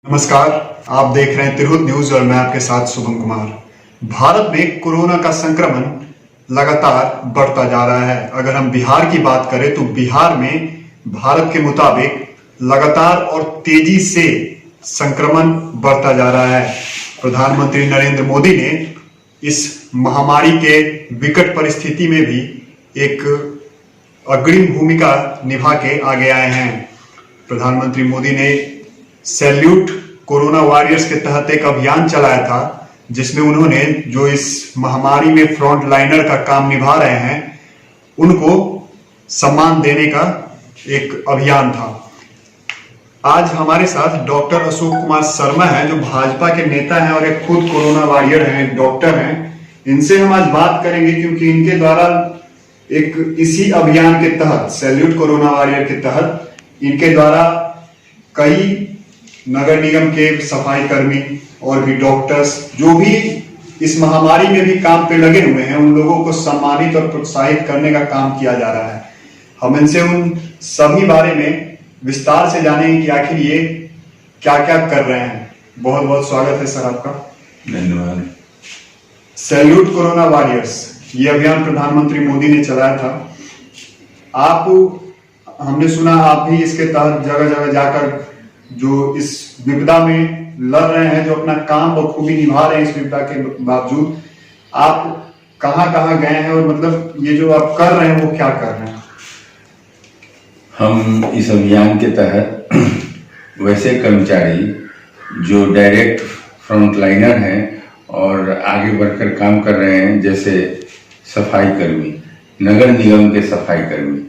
नमस्कार, आप देख रहे हैं तिरहुत न्यूज और मैं आपके साथ शुभम कुमार। भारत में कोरोना का संक्रमण लगातार बढ़ता जा रहा है। अगर हम बिहार की बात करें तो बिहार में भारत के मुताबिक लगातार और तेजी से संक्रमण बढ़ता जा रहा है। प्रधानमंत्री नरेंद्र मोदी ने इस महामारी के विकट परिस्थिति में भी एक अग्रिम भूमिका निभा के आगे आए हैं। प्रधानमंत्री मोदी ने सैल्यूट कोरोना वॉरियर्स के तहत एक अभियान चलाया था, जिसमें उन्होंने जो इस महामारी में फ्रंट लाइनर का काम निभा रहे हैं उनको सम्मान देने का एक अभियान था। आज हमारे साथ डॉक्टर अशोक कुमार शर्मा हैं, जो भाजपा के नेता हैं और एक खुद कोरोना वॉरियर हैं, डॉक्टर हैं। इनसे हम आज बात करेंगे क्योंकि इनके द्वारा एक इसी अभियान के तहत, सैल्यूट कोरोना वॉरियर के तहत, इनके द्वारा कई नगर निगम के सफाई कर्मी और भी डॉक्टर्स जो भी इस महामारी में भी काम पे लगे हुए हैं, उन लोगों को सम्मानित और प्रोत्साहित करने का काम किया जा रहा है। हम इनसे उन सभी बारे में विस्तार से जानेंगे कि आखिर ये क्या क्या कर रहे हैं। बहुत बहुत स्वागत है सर आपका। धन्यवाद। सैल्यूट कोरोना वॉरियर्स, ये अभियान प्रधानमंत्री मोदी ने चलाया था। हमने सुना आप भी इसके तहत जगह जगह जाकर जो इस विपदा में लड़ रहे हैं, जो अपना काम बखूबी निभा रहे हैं इस विपदा के बावजूद, आप कहां कहां गए हैं और मतलब ये जो आप कर रहे हैं वो क्या कर रहे हैं? हम इस अभियान के तहत वैसे कर्मचारी जो डायरेक्ट फ्रंट लाइनर हैं और आगे बढ़कर काम कर रहे हैं, जैसे सफाई कर्मी, नगर निगम के सफाई कर्मी।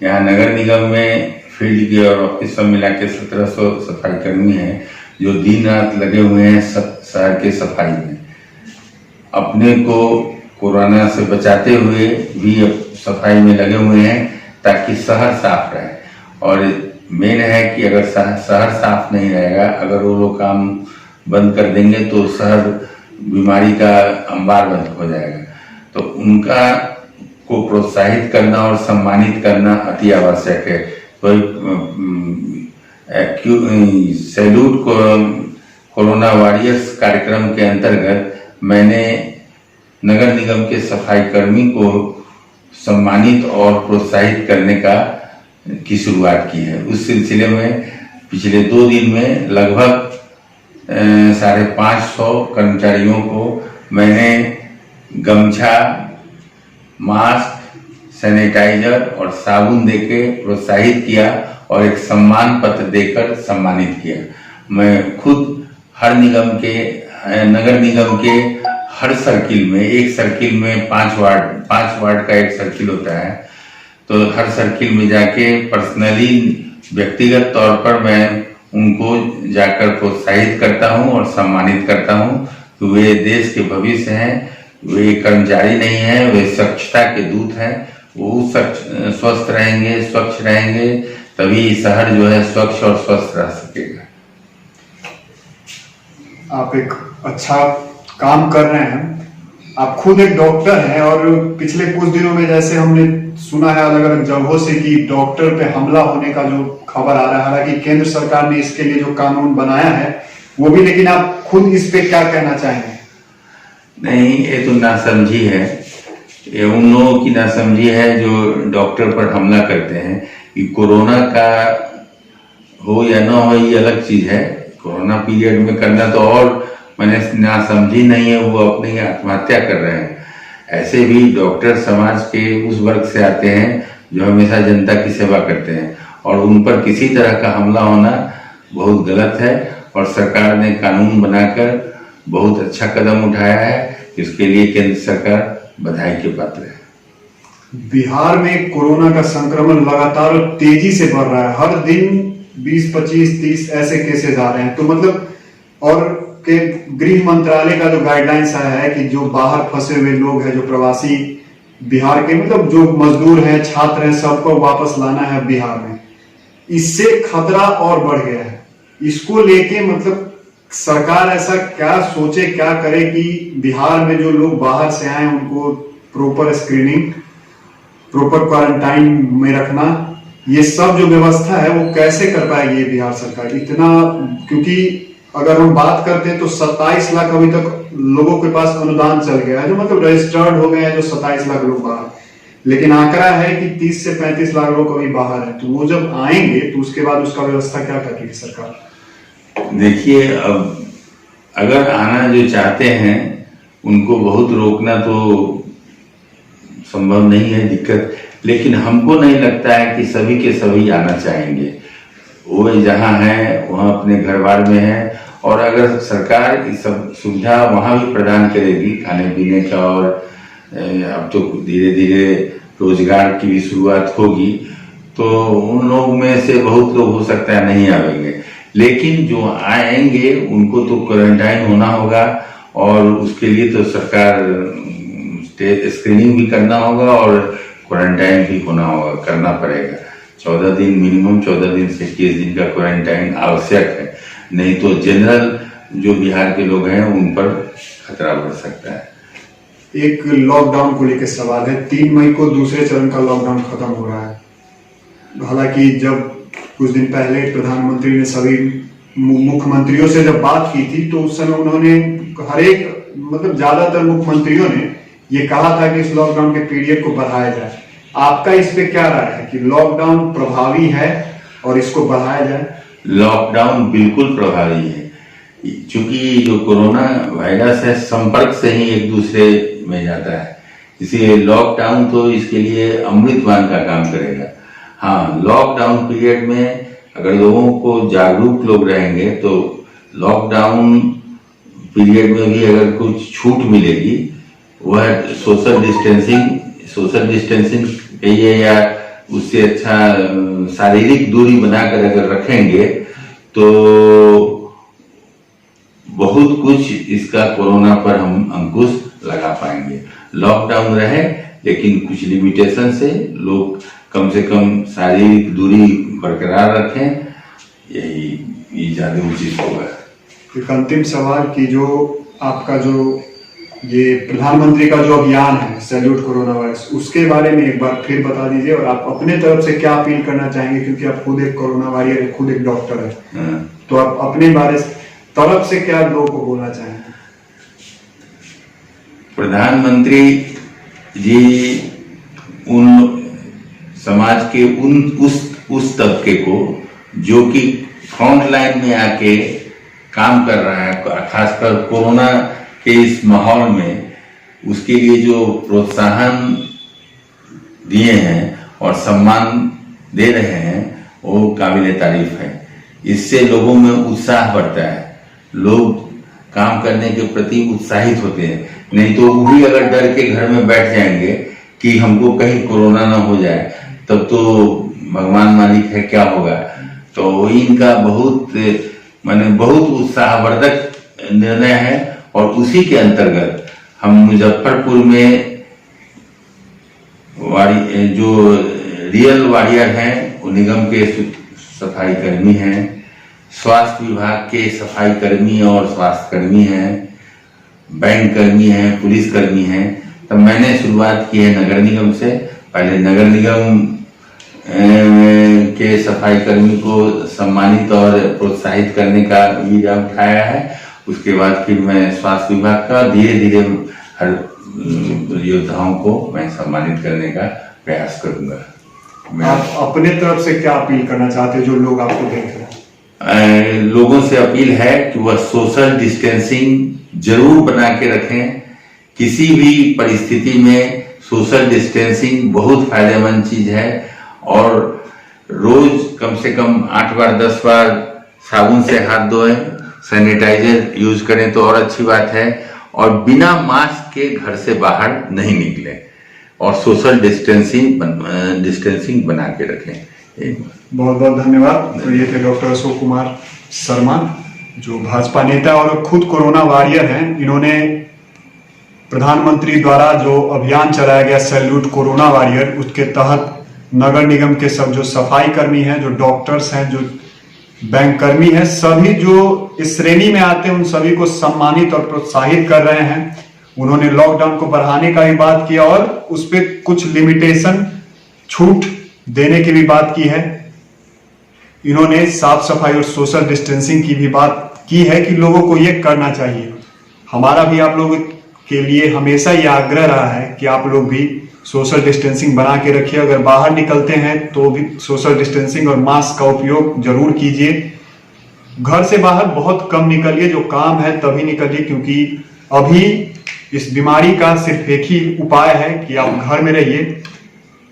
यहाँ नगर निगम में फील्ड के और ऑफिस सब मिला के 1700 सफाई कर्मी हैं जो दिन रात लगे हुए हैं शहर के सफाई में। अपने को कोरोना से बचाते हुए भी सफाई में लगे हुए हैं ताकि शहर साफ रहे। और मेन है कि अगर शहर साफ नहीं रहेगा, अगर वो लोग काम बंद कर देंगे तो शहर बीमारी का अंबार बंद हो जाएगा। तो उनका को प्रोत्साहित करना और सम्मानित करना अति आवश्यक है। तो सैल्यूट कोरोना वॉरियर्स कार्यक्रम के अंतर्गत मैंने नगर निगम के सफाई कर्मी को सम्मानित और प्रोत्साहित करने की शुरुआत की है। उस सिलसिले में पिछले 2 दिन में लगभग 550 कर्मचारियों को मैंने गमछा, मास्क, सैनिटाइजर और साबुन देके प्रोत्साहित किया और एक सम्मान पत्र देकर सम्मानित किया। मैं खुद हर नगर निगम के हर सर्किल में, एक सर्किल में 5 वार्ड का एक सर्किल होता है, तो हर सर्किल में जाके पर्सनली व्यक्तिगत तौर पर मैं उनको जाकर प्रोत्साहित करता हूं और सम्मानित करता हूं कि वे देश के भविष्य हैं, वे कर्मचारी नहीं हैं, वे स्वच्छता के दूत हैं। वो स्वस्थ रहेंगे, स्वच्छ रहेंगे, तभी शहर जो है स्वच्छ और स्वस्थ रह सकेगा। आप एक अच्छा काम कर रहे हैं। आप खुद एक डॉक्टर हैं और पिछले कुछ दिनों में जैसे हमने सुना है अलग अलग जगहों से कि डॉक्टर पे हमला होने का जो खबर आ रहा है, हालांकि केंद्र सरकार ने इसके लिए जो कानून बनाया है वो भी, लेकिन आप खुद इस पे क्या कहना चाहेंगे? नहीं, ये तो नासमझी है। ये उन लोगों की नासमझी है जो डॉक्टर पर हमला करते हैं। कि कोरोना का हो या ना हो ये अलग चीज है, कोरोना पीरियड में करना तो और मैंने नासमझी नहीं है, वो अपनी आत्महत्या कर रहे हैं। ऐसे भी डॉक्टर समाज के उस वर्ग से आते हैं जो हमेशा जनता की सेवा करते हैं, और उन पर किसी तरह का हमला होना बहुत गलत है। और सरकार ने कानून बनाकर बहुत अच्छा कदम उठाया है, इसके लिए केंद्र सरकार बधाई के पात्र है। बिहार में कोरोना का संक्रमण लगातार तेजी से बढ़ रहा है। हर दिन 20, 25, 30 ऐसे केसेस आ रहे हैं। तो मतलब, और के गृह मंत्रालय का जो गाइडलाइंस आया है कि जो बाहर फंसे हुए लोग हैं, जो प्रवासी बिहार के, मतलब जो मजदूर हैं, छात्र हैं, सबको वापस लाना है बिहार में। इससे खतरा और बढ़ गया है। इसको लेके मतलब सरकार ऐसा क्या सोचे, क्या करे कि बिहार में जो लोग बाहर से आए उनको प्रॉपर स्क्रीनिंग, प्रॉपर क्वारंटाइन में रखना, ये सब जो व्यवस्था है वो कैसे कर पाएगी ये बिहार सरकार? इतना, क्योंकि अगर हम बात करते हैं तो 27 लाख अभी तक लोगों के पास अनुदान चल गया है, जो मतलब रजिस्टर्ड हो गए हैं, जो 27 लाख लोग बाहर। लेकिन आंकड़ा है कि 30 से 35 लाख लोग अभी बाहर है। तो वो जब आएंगे तो उसके बाद उसका व्यवस्था क्या करेगी सरकार? देखिए, अब अगर आना जो चाहते हैं उनको बहुत रोकना तो संभव नहीं है, दिक्कत। लेकिन हमको नहीं लगता है कि सभी के सभी आना चाहेंगे। वो जहाँ है वहाँ अपने घर बार में है, और अगर सरकार इस सब सुविधा वहाँ भी प्रदान करेगी खाने पीने का, और अब तो धीरे धीरे रोजगार की भी शुरुआत होगी, तो उन लोग में से बहुत लोग हो सकता है नहीं आएंगे। लेकिन जो आएंगे उनको तो क्वारंटाइन होना होगा, और उसके लिए तो सरकार स्क्रीनिंग भी करना होगा और क्वारंटाइन भी होना होगा, करना पड़ेगा। 14 दिन मिनिमम, 14 दिन से 21 दिन का क्वारंटाइन आवश्यक है, नहीं तो जनरल जो बिहार के लोग हैं उन पर खतरा बढ़ सकता है। एक लॉकडाउन को लेकर सवाल है। 3 मई को दूसरे चरण का लॉकडाउन खत्म हो रहा है। हालांकि जब कुछ दिन पहले प्रधानमंत्री ने सभी मुख्यमंत्रियों से जब बात की थी तो उस समय उन्होंने हर एक मतलब ज्यादातर मुख्यमंत्रियों ने ये कहा था कि इस लॉकडाउन के पीरियड को बढ़ाया जाए। आपका इस पे क्या राय है कि लॉकडाउन प्रभावी है और इसको बढ़ाया जाए? लॉकडाउन बिल्कुल प्रभावी है, क्योंकि जो कोरोना वायरस है संपर्क से ही एक दूसरे में जाता है, इसलिए लॉकडाउन तो इसके लिए अमृतवान का काम करेगा। हाँ, लॉकडाउन पीरियड में अगर लोगों को जागरूक लोग रहेंगे तो लॉकडाउन पीरियड में भी अगर कुछ छूट मिलेगी, वह सोशल डिस्टेंसिंग कहिए या उससे अच्छा शारीरिक दूरी बनाकर अगर रखेंगे तो बहुत कुछ इसका कोरोना पर हम अंकुश लगा पाएंगे। लॉकडाउन रहे लेकिन कुछ लिमिटेशन से लोग कम से कम शारीरिक दूरी बरकरार रखें, यही ज्यादा उचित होगा। एक अंतिम सवाल कि जो आपका जो ये प्रधानमंत्री का जो अभियान है सैल्यूट कोरोना वायरस, उसके बारे में एक बार फिर बता दीजिए, और आप अपने तरफ से क्या अपील करना चाहेंगे, क्योंकि आप खुद एक कोरोना वॉरियर है, खुद एक डॉक्टर है, तो आप अपने तरफ से क्या लोगों को बोलना चाहेंगे? प्रधानमंत्री जी उन समाज के उस तबके को जो कि फ्रंट लाइन में आके काम कर रहा है, खासकर कोरोना के इस माहौल में, उसके लिए जो प्रोत्साहन दिए हैं और सम्मान दे रहे हैं वो काबिले तारीफ है। इससे लोगों में उत्साह बढ़ता है, लोग काम करने के प्रति उत्साहित होते हैं। नहीं तो वो भी अगर डर के घर में बैठ जाएंगे कि हमको कहीं कोरोना ना हो जाए, तब तो भगवान मालिक है क्या होगा। तो इनका बहुत उत्साहवर्धक निर्णय है, और उसी के अंतर्गत हम मुजफ्फरपुर में जो रियल वॉरियर हैं वो निगम के सफाई कर्मी हैं, स्वास्थ्य विभाग के सफाई कर्मी और स्वास्थ्य कर्मी हैं, बैंक कर्मी हैं, पुलिस कर्मी हैं। तब मैंने शुरुआत की है नगर निगम से। पहले नगर निगम के सफाई कर्मी को सम्मानित और प्रोत्साहित करने का बीड़ा उठाया है। उसके बाद फिर मैं स्वास्थ्य विभाग का धीरे धीरे हर योद्धाओं को मैं सम्मानित करने का प्रयास करूंगा। आप अपने तरफ से क्या अपील करना चाहते हैं जो लोग आपको देख रहे हैं? लोगों से अपील है कि वह सोशल डिस्टेंसिंग जरूर बना के रखें। किसी भी परिस्थिति में सोशल डिस्टेंसिंग बहुत फायदेमंद चीज है, और रोज कम से कम 8 बार 10 बार साबुन से हाथ धोएं, सैनिटाइजर यूज करें तो और अच्छी बात है, और बिना मास्क के घर से बाहर नहीं निकलें, और सोशल डिस्टेंसिंग बना के रखें। बहुत बहुत धन्यवाद। तो ये थे डॉक्टर अशोक कुमार शर्मा, जो भाजपा नेता और खुद कोरोना वॉरियर हैं। इन्होंने प्रधानमंत्री द्वारा जो अभियान चलाया गया सैल्यूट कोरोना वॉरियर, उसके तहत नगर निगम के सब जो सफाई कर्मी हैं, जो डॉक्टर्स हैं, जो बैंक कर्मी हैं, सभी जो इस श्रेणी में आते हैं उन सभी को सम्मानित और प्रोत्साहित कर रहे हैं। उन्होंने लॉकडाउन को बढ़ाने का भी बात किया और उस पर कुछ लिमिटेशन छूट देने की भी बात की है। इन्होंने साफ सफाई और सोशल डिस्टेंसिंग की भी बात की है कि लोगों को ये करना चाहिए। हमारा भी आप लोगों के लिए हमेशा ये आग्रह रहा है कि आप लोग भी सोशल डिस्टेंसिंग बना के रखिए। अगर बाहर निकलते हैं तो भी सोशल डिस्टेंसिंग और मास्क का उपयोग जरूर कीजिए। घर से बाहर बहुत कम निकलिए, जो काम है तभी निकलिए, क्योंकि अभी इस बीमारी का सिर्फ एक ही उपाय है कि आप घर में रहिए।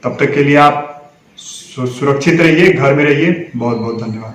तब तक के लिए आप सुरक्षित रहिए, घर में रहिए। बहुत बहुत धन्यवाद।